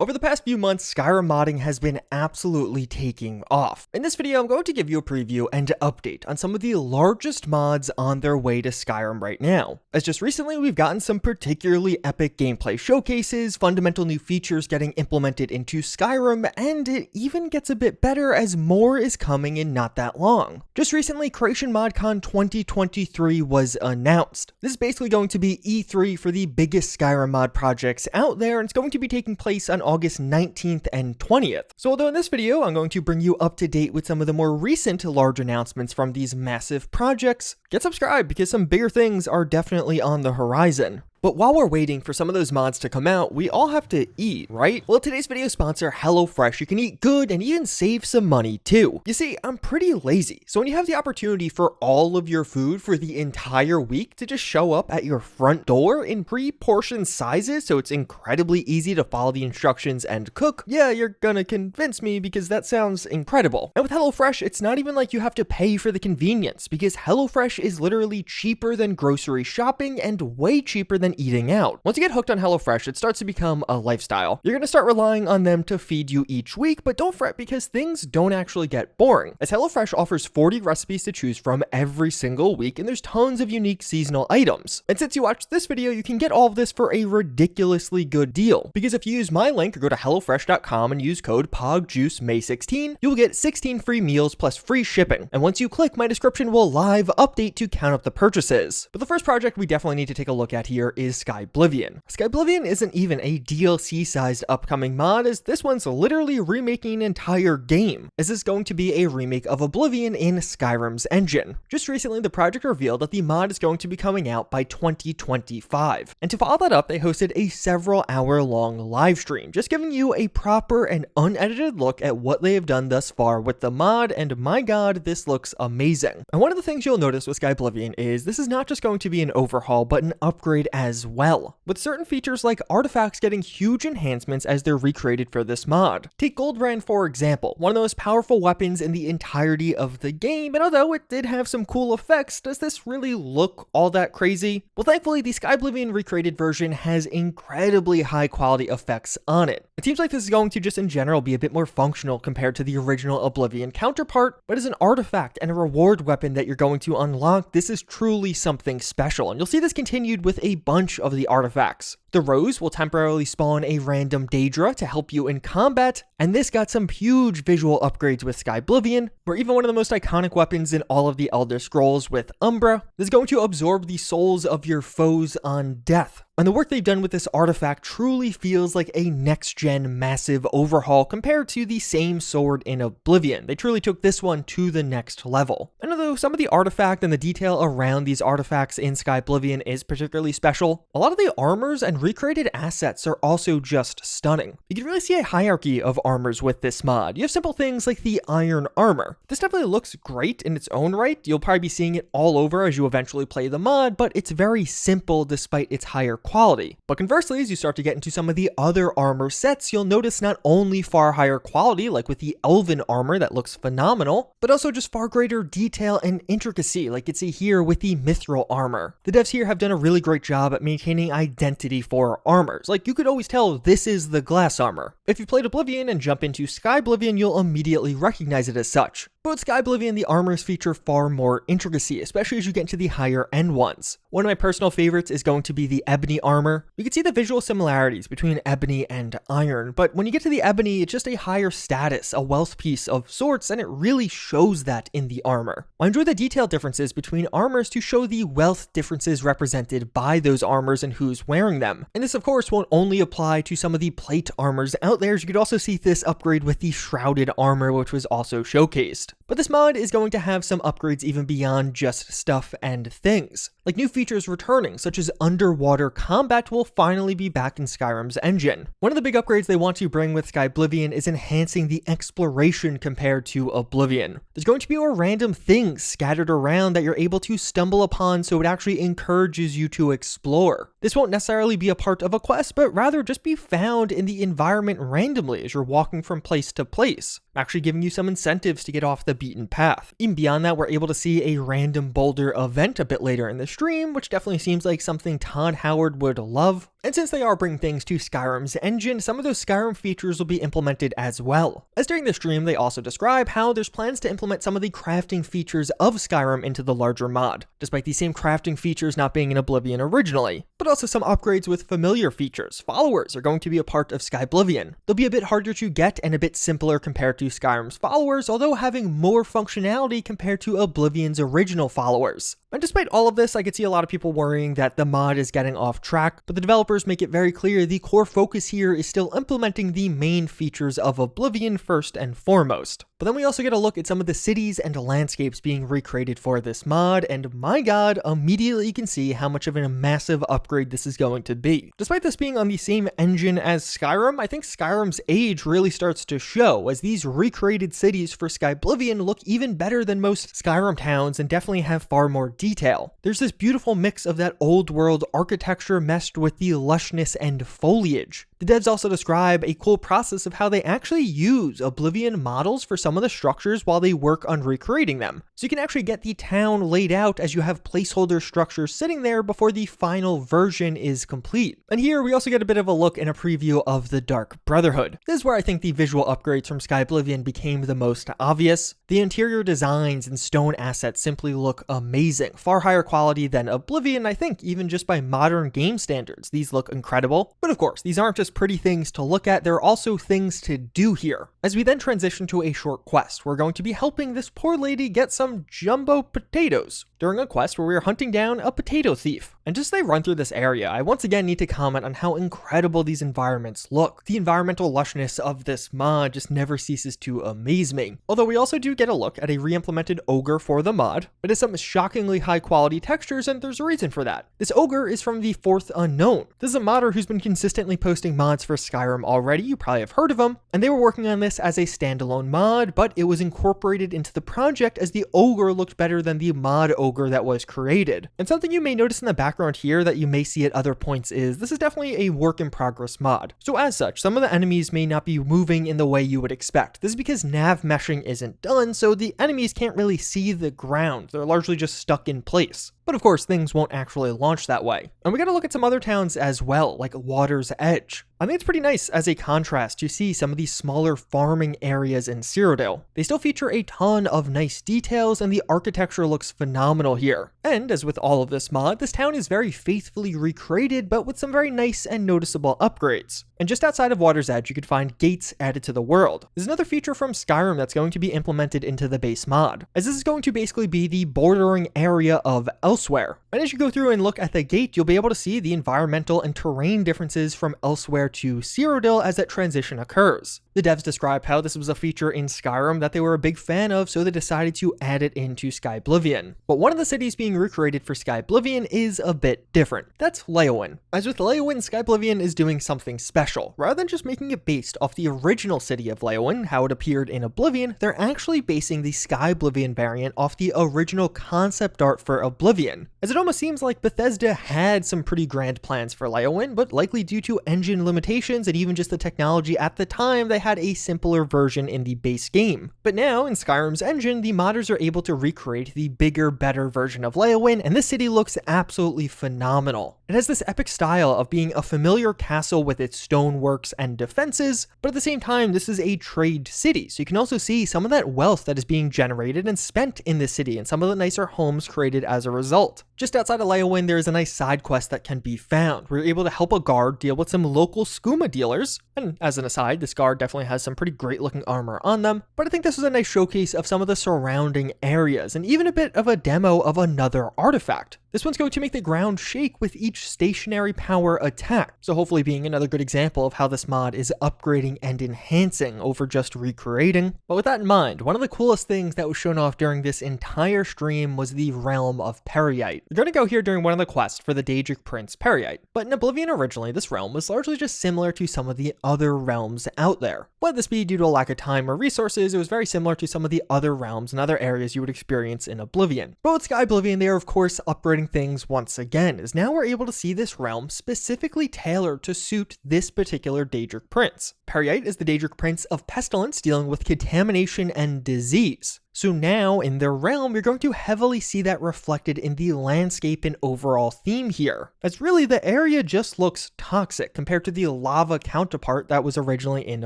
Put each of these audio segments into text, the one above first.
Over the past few months, Skyrim modding has been absolutely taking off. In this video, I'm going to give you a preview and update on some of the largest mods on their way to Skyrim right now. As just recently, we've gotten some particularly epic gameplay showcases, fundamental new features getting implemented into Skyrim, and it even gets a bit better as more is coming in not that long. Just recently, Creation ModCon 2023 was announced. This is basically going to be E3 for the biggest Skyrim mod projects out there, and it's going to be taking place on August 19th and 20th. So although in this video, I'm going to bring you up to date with some of the more recent large announcements from these massive projects, get subscribed because some bigger things are definitely on the horizon. But while we're waiting for some of those mods to come out, we all have to eat, right? Well, today's video sponsor, HelloFresh, you can eat good and even save some money too. You see, I'm pretty lazy, so when you have the opportunity for all of your food for the entire week to just show up at your front door in pre-portioned sizes, so it's incredibly easy to follow the instructions and cook, yeah, you're gonna convince me because that sounds incredible. And with HelloFresh, it's not even like you have to pay for the convenience, because HelloFresh is literally cheaper than grocery shopping and way cheaper than eating out. Once you get hooked on HelloFresh, it starts to become a lifestyle. You're going to start relying on them to feed you each week, but don't fret because things don't actually get boring, as HelloFresh offers 40 recipes to choose from every single week, and there's tons of unique seasonal items. And since you watched this video, you can get all of this for a ridiculously good deal, because if you use my link or go to HelloFresh.com and use code POGJUICEMay16, you will get 16 free meals plus free shipping. And once you click, my description will live update to count up the purchases. But the first project we definitely need to take a look at here is Skyblivion. Skyblivion isn't even a DLC-sized upcoming mod, as this one's literally remaking an entire game, as this is going to be a remake of Oblivion in Skyrim's engine. Just recently, the project revealed that the mod is going to be coming out by 2025. And to follow that up, they hosted a several-hour-long live stream, just giving you a proper and unedited look at what they have done thus far with the mod, and my god, this looks amazing. And one of the things you'll notice with Skyblivion is this is not just going to be an overhaul, but an upgrade as well, with certain features like artifacts getting huge enhancements as they're recreated for this mod. Take Goldbrand for example, one of the most powerful weapons in the entirety of the game, and although it did have some cool effects, does this really look all that crazy? Well, thankfully, the Skyblivion recreated version has incredibly high quality effects on it. It seems like this is going to just in general be a bit more functional compared to the original Oblivion counterpart, but as an artifact and a reward weapon that you're going to unlock, this is truly something special, and you'll see this continued with a bunch of the artifacts. The Rose will temporarily spawn a random Daedra to help you in combat, and this got some huge visual upgrades with Skyblivion, where even one of the most iconic weapons in all of the Elder Scrolls with Umbra is going to absorb the souls of your foes on death. And the work they've done with this artifact truly feels like a next-gen massive overhaul compared to the same sword in Oblivion. They truly took this one to the next level. And although some of the artifact and the detail around these artifacts in Skyblivion is particularly special, a lot of the armors and recreated assets are also just stunning. You can really see a hierarchy of armors with this mod. You have simple things like the iron armor. This definitely looks great in its own right. You'll probably be seeing it all over as you eventually play the mod, but it's very simple despite its higher quality. But conversely, as you start to get into some of the other armor sets, you'll notice not only far higher quality, like with the elven armor that looks phenomenal, but also just far greater detail and intricacy, like you see here with the mithril armor. The devs here have done a really great job at maintaining identity for armors. Like, you could always tell this is the glass armor. If you played Oblivion and jump into Skyblivion, you'll immediately recognize it as such. But with Skyblivion, the armors feature far more intricacy, especially as you get into the higher end ones. One of my personal favorites is going to be the ebony armor. You can see the visual similarities between ebony and iron, but when you get to the ebony, it's just a higher status, a wealth piece of sorts, and it really shows that in the armor. I enjoy the detail differences between armors to show the wealth differences represented by those armors and who's wearing them. And this, of course, won't only apply to some of the plate armors out there, as you could also see this upgrade with the shrouded armor, which was also showcased. But this mod is going to have some upgrades even beyond just stuff and things. Like new features returning, such as underwater combat will finally be back in Skyrim's engine. One of the big upgrades they want to bring with Skyblivion is enhancing the exploration compared to Oblivion. There's going to be more random things scattered around that you're able to stumble upon, so it actually encourages you to explore. This won't necessarily be a part of a quest, but rather just be found in the environment randomly as you're walking from place to place, actually giving you some incentives to get off the beaten path. Even beyond that, we're able to see a random boulder event a bit later in the stream, which definitely seems like something Todd Howard would love. And since they are bringing things to Skyrim's engine, some of those Skyrim features will be implemented as well. As during the stream, they also describe how there's plans to implement some of the crafting features of Skyrim into the larger mod, despite these same crafting features not being in Oblivion originally, but also some upgrades with familiar features. Followers are going to be a part of Skyblivion. They'll be a bit harder to get and a bit simpler compared to Skyrim's followers, although having more functionality compared to Oblivion's original followers. And despite all of this, I could see a lot of people worrying that the mod is getting off track, but the developers make it very clear the core focus here is still implementing the main features of Oblivion first and foremost. But then we also get a look at some of the cities and landscapes being recreated for this mod, and my god, immediately you can see how much of a massive upgrade this is going to be. Despite this being on the same engine as Skyrim, I think Skyrim's age really starts to show, as these recreated cities for Skyblivion look even better than most Skyrim towns and definitely have far more detail. There's this beautiful mix of that old world architecture meshed with the lushness and foliage. The devs also describe a cool process of how they actually use Oblivion models for some of the structures while they work on recreating them. So you can actually get the town laid out as you have placeholder structures sitting there before the final version is complete. And here we also get a bit of a look and a preview of the Dark Brotherhood. This is where I think the visual upgrades from Skyblivion became the most obvious. The interior designs and stone assets simply look amazing, far higher quality than Oblivion, I think, even just by modern game standards. These look incredible. But of course, these aren't just pretty things to look at, there are also things to do here. As we then transition to a short quest, we're going to be helping this poor lady get some jumbo potatoes during a quest where we are hunting down a potato thief. And just as they run through this area, I once again need to comment on how incredible these environments look. The environmental lushness of this mod just never ceases to amaze me. Although we also do get a look at a re-implemented ogre for the mod, but it's some shockingly high quality textures, and there's a reason for that. This ogre is from the Fourth Unknown. This is a modder who's been consistently posting mods for Skyrim already. You probably have heard of him, and they were working on this as a standalone mod, but it was incorporated into the project as the ogre looked better than the mod ogre that was created. And something you may notice in the background here that you may see at other points is this is definitely a work in progress mod. So as such, some of the enemies may not be moving in the way you would expect. This is because nav meshing isn't done, so the enemies can't really see the ground. They're largely just stuck in place. But of course, things won't actually launch that way. And we gotta look at some other towns as well, like Water's Edge. I think it's pretty nice as a contrast to see some of these smaller farming areas in Cyrodiil. They still feature a ton of nice details, and the architecture looks phenomenal here. And as with all of this mod, this town is very faithfully recreated, but with some very nice and noticeable upgrades. And just outside of Water's Edge, you could find gates added to the world. There's another feature from Skyrim that's going to be implemented into the base mod, as this is going to basically be the bordering area of Elsewhere. And as you go through and look at the gate, you'll be able to see the environmental and terrain differences from Elsewhere to Cyrodiil as that transition occurs. The devs describe how this was a feature in Skyrim that they were a big fan of, so they decided to add it into Skyblivion. But one of the cities being recreated for Skyblivion is a bit different. That's Leyawiin. As with Leyawiin, Skyblivion is doing something special. Rather than just making it based off the original city of Leyawiin, how it appeared in Oblivion, they're actually basing the Skyblivion variant off the original concept art for Oblivion. As it almost seems like Bethesda had some pretty grand plans for Leyawiin, but likely due to engine limitations and even just the technology at the time, they had a simpler version in the base game. But now, in Skyrim's engine, the modders are able to recreate the bigger, better version of Leyawiin, and this city looks absolutely phenomenal. It has this epic style of being a familiar castle with its stoneworks and defenses, but at the same time, this is a trade city, so you can also see some of that wealth that is being generated and spent in this city, and some of the nicer homes created as a result. Just outside of Leyawiin, there is a nice side quest that can be found. We're able to help a guard deal with some local skooma dealers, and as an aside, this guard definitely has some pretty great looking armor on them, but I think this was a nice showcase of some of the surrounding areas, and even a bit of a demo of another artifact. This one's going to make the ground shake with each stationary power attack, so hopefully being another good example of how this mod is upgrading and enhancing over just recreating. But with that in mind, one of the coolest things that was shown off during this entire stream was the realm of Peryite. We're going to go here during one of the quests for the Daedric Prince Peryite, but in Oblivion originally, this realm was largely just similar to some of the other realms out there. Whether this be due to a lack of time or resources, it was very similar to some of the other realms and other areas you would experience in Oblivion. But with Skyblivion, they are of course upgrading things once again, as now we're able to see this realm specifically tailored to suit this particular Daedric Prince. Peryite is the Daedric Prince of Pestilence, dealing with contamination and disease. So now in their realm, you're going to heavily see that reflected in the landscape and overall theme here, as really the area just looks toxic compared to the lava counterpart that was originally in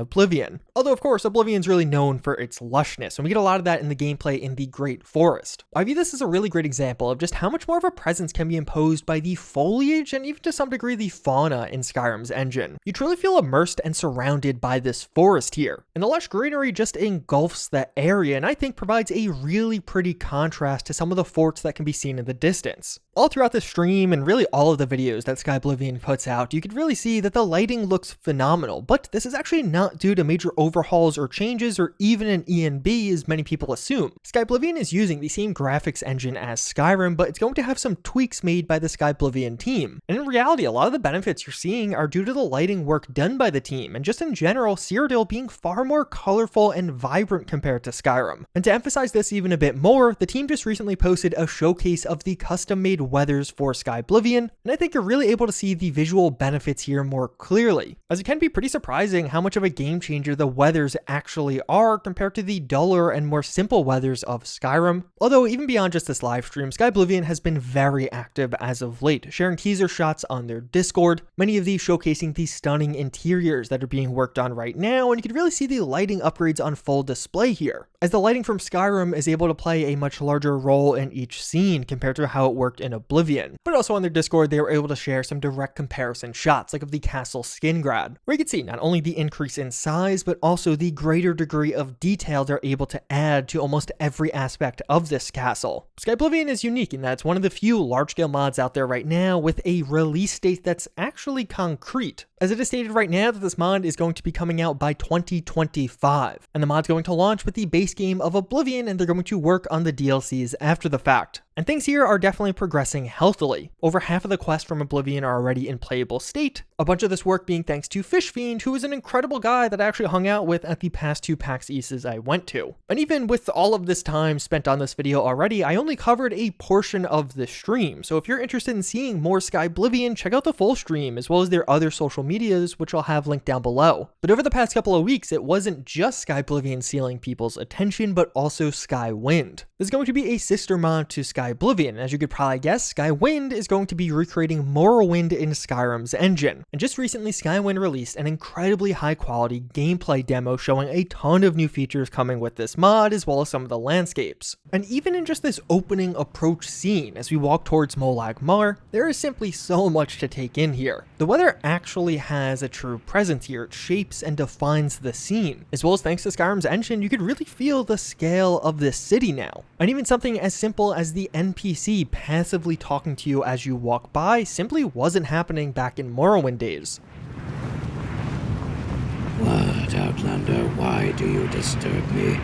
Oblivion. Although of course Oblivion's really known for its lushness, and we get a lot of that in the gameplay in the Great Forest. I view this as a really great example of just how much more of a presence can be imposed by the foliage and even to some degree the fauna in Skyrim's engine. You truly feel immersed and surrounded by this forest here, and the lush greenery just engulfs the area and I think provides a really pretty contrast to some of the forts that can be seen in the distance. All throughout the stream and really all of the videos that Skyblivion puts out, you could really see that the lighting looks phenomenal, but this is actually not due to major overhauls or changes or even an ENB as many people assume. Skyblivion is using the same graphics engine as Skyrim, but it's going to have some tweaks made by the Skyblivion team. And in reality, a lot of the benefits you're seeing are due to the lighting work done by the team, and just in general, Cyrodiil being far more colorful and vibrant compared to Skyrim. And to emphasize this even a bit more, the team just recently posted a showcase of the custom-made weathers for Skyblivion, and I think you're really able to see the visual benefits here more clearly, as it can be pretty surprising how much of a game changer the weathers actually are compared to the duller and more simple weathers of Skyrim. Although even beyond just this live stream, Skyblivion has been very active as of late, sharing teaser shots on their Discord, many of these showcasing the stunning interiors that are being worked on right now, and you can really see the lighting upgrades on full display here, as the lighting from Skyrim is able to play a much larger role in each scene compared to how it worked in Oblivion. But also on their Discord, they were able to share some direct comparison shots, like of the castle Skingrad, where you can see not only the increase in size, but also the greater degree of detail they're able to add to almost every aspect of this castle. Skyblivion is unique in that it's one of the few large-scale mods out there right now with a release date that's actually concrete, as it is stated right now that this mod is going to be coming out by 2025, and the mod's going to launch with the base game of Oblivion, and they're going to work on the DLCs after the fact. And things here are definitely progressing healthily. Over half of the quests from Oblivion are already in playable state, a bunch of this work being thanks to Fishfiend, who is an incredible guy that I actually hung out with at the past 2 PAX Easts I went to. And even with all of this time spent on this video already, I only covered a portion of the stream, so if you're interested in seeing more Skyblivion, check out the full stream, as well as their other social medias, which I'll have linked down below. But over the past couple of weeks, it wasn't just Skyblivion stealing people's attention, but also Skywind. This is going to be a sister mod to Skyblivion. As you could probably guess, Skywind is going to be recreating Morrowind in Skyrim's engine. And just recently, Skywind released an incredibly high quality gameplay demo showing a ton of new features coming with this mod, as well as some of the landscapes. And even in just this opening approach scene, as we walk towards Molag Mar, there is simply so much to take in here. The weather actually has a true presence here. It shapes and defines the scene. As well as thanks to Skyrim's engine, you could really feel the scale of this city now. And even something as simple as the NPC passively talking to you as you walk by simply wasn't happening back in Morrowind days. What, Outlander, why do you disturb me?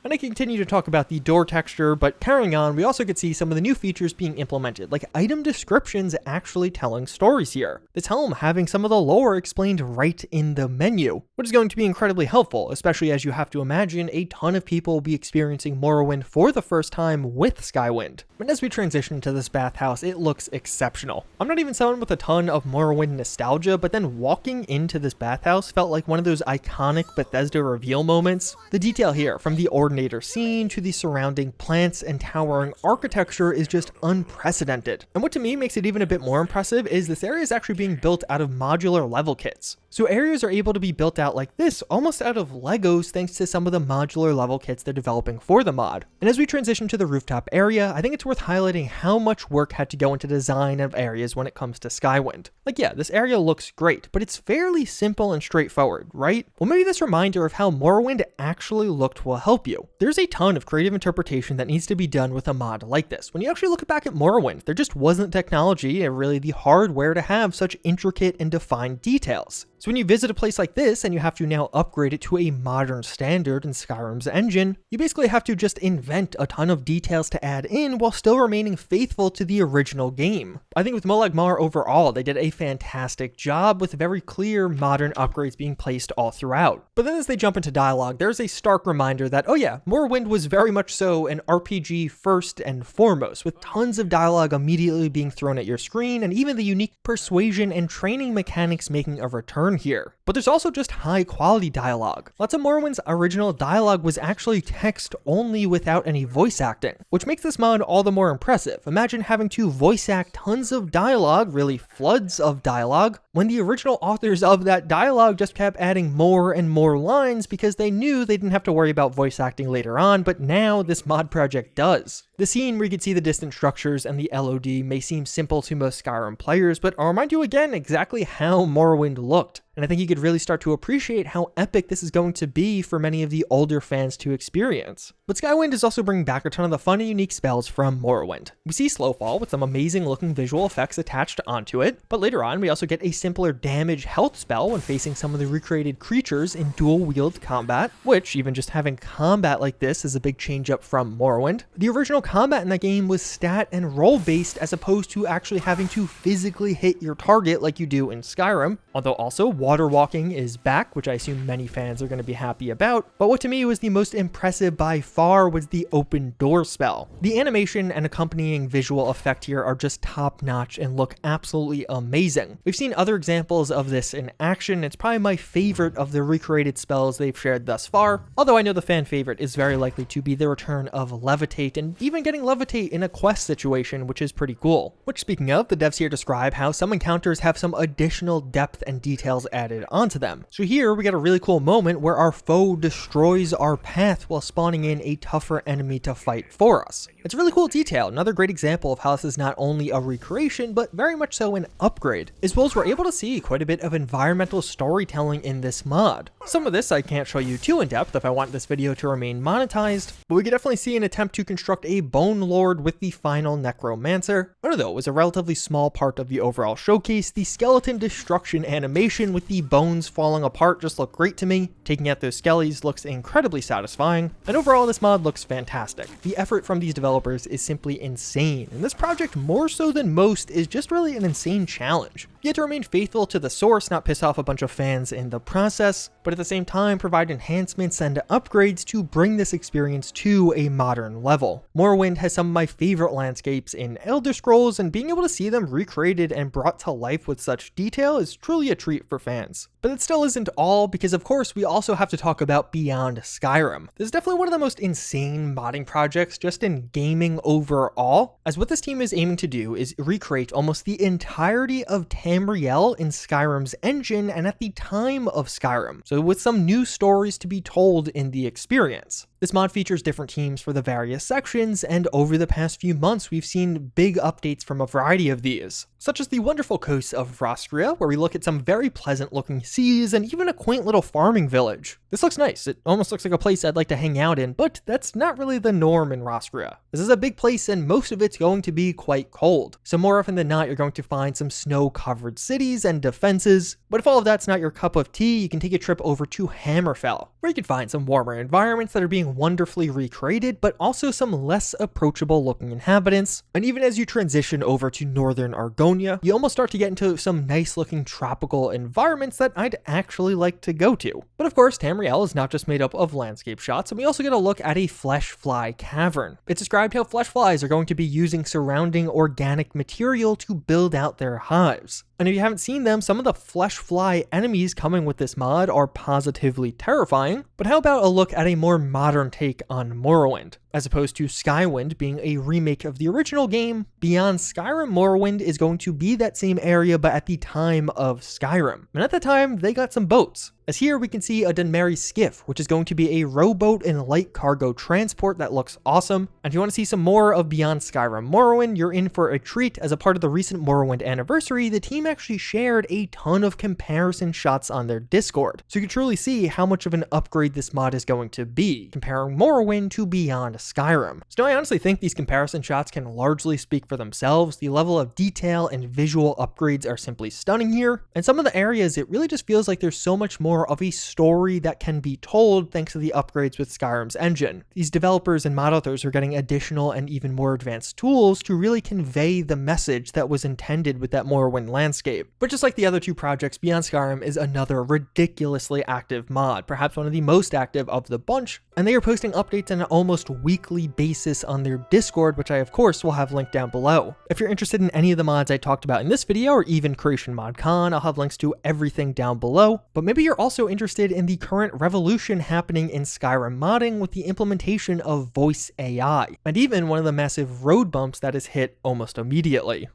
And I continue to talk about the door texture, but carrying on, we also could see some of the new features being implemented, like item descriptions actually telling stories here. This helm having some of the lore explained right in the menu, which is going to be incredibly helpful, especially as you have to imagine a ton of people will be experiencing Morrowind for the first time with Skywind. And as we transition to this bathhouse, it looks exceptional. I'm not even someone with a ton of Morrowind nostalgia, but then walking into this bathhouse felt like one of those iconic Bethesda reveal moments. The detail here, from the Ordinator scene to the surrounding plants and towering architecture, is just unprecedented. And what to me makes it even a bit more impressive is this area is actually being built out of modular level kits. So areas are able to be built out like this, almost out of Legos, thanks to some of the modular level kits they're developing for the mod. And as we transition to the rooftop area, I think it's worth highlighting how much work had to go into design of areas when it comes to Skywind. Like, yeah, this area looks great, but it's fairly simple and straightforward, right? Well, maybe this reminder of how Morrowind actually looked will help you. There's a ton of creative interpretation that needs to be done with a mod like this. When you actually look back at Morrowind, there just wasn't technology and really the hardware to have such intricate and defined details. So when you visit a place like this and you have to now upgrade it to a modern standard in Skyrim's engine, you basically have to just invent a ton of details to add in while still remaining faithful to the original game. I think with Molag Mar overall, they did a fantastic job with very clear modern upgrades being placed all throughout. But then as they jump into dialogue, there's a stark reminder that, oh yeah, Morrowind was very much so an RPG first and foremost, with tons of dialogue immediately being thrown at your screen, and even the unique persuasion and training mechanics making a return turn here. But there's also just high quality dialogue. Lots of Morrowind's original dialogue was actually text only without any voice acting, which makes this mod all the more impressive. Imagine having to voice act tons of dialogue, really floods of dialogue, when the original authors of that dialogue just kept adding more and more lines because they knew they didn't have to worry about voice acting later on, but now this mod project does. The scene where you can see the distant structures and the LOD may seem simple to most Skyrim players, but I'll remind you again exactly how Morrowind looked. And I think you could really start to appreciate how epic this is going to be for many of the older fans to experience. But Skywind is also bringing back a ton of the fun and unique spells from Morrowind. We see Slowfall with some amazing looking visual effects attached onto it, but later on we also get a simpler damage health spell when facing some of the recreated creatures in dual wield combat, which even just having combat like this is a big change up from Morrowind. The original combat in that game was stat and roll based as opposed to actually having to physically hit your target like you do in Skyrim, although also water walking is back, which I assume many fans are going to be happy about. But what to me was the most impressive by far was the open door spell. The animation and accompanying visual effect here are just top notch and look absolutely amazing. We've seen other examples of this in action. It's probably my favorite of the recreated spells they've shared thus far, although I know the fan favorite is very likely to be the return of Levitate, and even getting Levitate in a quest situation, which is pretty cool. Which, speaking of, the devs here describe how some encounters have some additional depth and details added onto them. So here we get a really cool moment where our foe destroys our path while spawning in a tougher enemy to fight for us. It's a really cool detail, another great example of how this is not only a recreation, but very much so an upgrade, as well as we're able to see quite a bit of environmental storytelling in this mod. Some of this I can't show you too in depth if I want this video to remain monetized, but we can definitely see an attempt to construct a Bone Lord with the final Necromancer. Although it was a relatively small part of the overall showcase, the skeleton destruction animation with the bones falling apart just looked great to me. Taking out those skellies looks incredibly satisfying, and overall this mod looks fantastic. The effort from these developers is simply insane, and this project, more so than most, is just really an insane challenge. You have to remain faithful to the source, not piss off a bunch of fans in the process, but at the same time provide enhancements and upgrades to bring this experience to a modern level. Morrowind has some of my favorite landscapes in Elder Scrolls, and being able to see them recreated and brought to life with such detail is truly a treat for fans. But it still isn't all, because of course we also have to talk about Beyond Skyrim. This is definitely one of the most insane modding projects just in gaming overall, as what this team is aiming to do is recreate almost the entirety of Tamriel in Skyrim's engine and at the time of Skyrim, so with some new stories to be told in the experience. This mod features different teams for the various sections, and over the past few months we've seen big updates from a variety of these, such as the wonderful coast of Rostria, where we look at some very pleasant looking seas and even a quaint little farming village. This looks nice. It almost looks like a place I'd like to hang out in, but that's not really the norm in Rostria. This is a big place and most of it's going to be quite cold, so more often than not you're going to find some snow-covered cities and defenses. But if all of that's not your cup of tea, you can take a trip over to Hammerfell, where you can find some warmer environments that are being wonderfully recreated, but also some less approachable looking inhabitants. And even as you transition over to northern Argonia, you almost start to get into some nice looking tropical environments that I'd actually like to go to. But of course, Tamriel is not just made up of landscape shots, and we also get a look at a flesh fly cavern. It's described how flesh flies are going to be using surrounding organic material to build out their hives. And if you haven't seen them, some of the flesh fly enemies coming with this mod are positively terrifying. But how about a look at a more modern take on Morrowind? As opposed to Skywind being a remake of the original game, Beyond Skyrim Morrowind is going to be that same area but at the time of Skyrim. And at the time, they got some boats. As here we can see a Dunmeri skiff, which is going to be a rowboat and light cargo transport that looks awesome. And if you want to see some more of Beyond Skyrim Morrowind, you're in for a treat. As a part of the recent Morrowind Anniversary, the team actually shared a ton of comparison shots on their Discord. So you can truly see how much of an upgrade this mod is going to be, comparing Morrowind to Beyond Skyrim. So I honestly think these comparison shots can largely speak for themselves. The level of detail and visual upgrades are simply stunning here. And some of the areas, it really just feels like there's so much more more of a story that can be told thanks to the upgrades with Skyrim's engine. These developers and mod authors are getting additional and even more advanced tools to really convey the message that was intended with that Morrowind landscape. But just like the other two projects, Beyond Skyrim is another ridiculously active mod, perhaps one of the most active of the bunch, and they are posting updates on an almost weekly basis on their Discord, which I of course will have linked down below. If you're interested in any of the mods I talked about in this video, or even Creation Mod Con, I'll have links to everything down below. But maybe you're also interested in the current revolution happening in Skyrim modding with the implementation of voice AI, and even one of the massive road bumps that is hit almost immediately.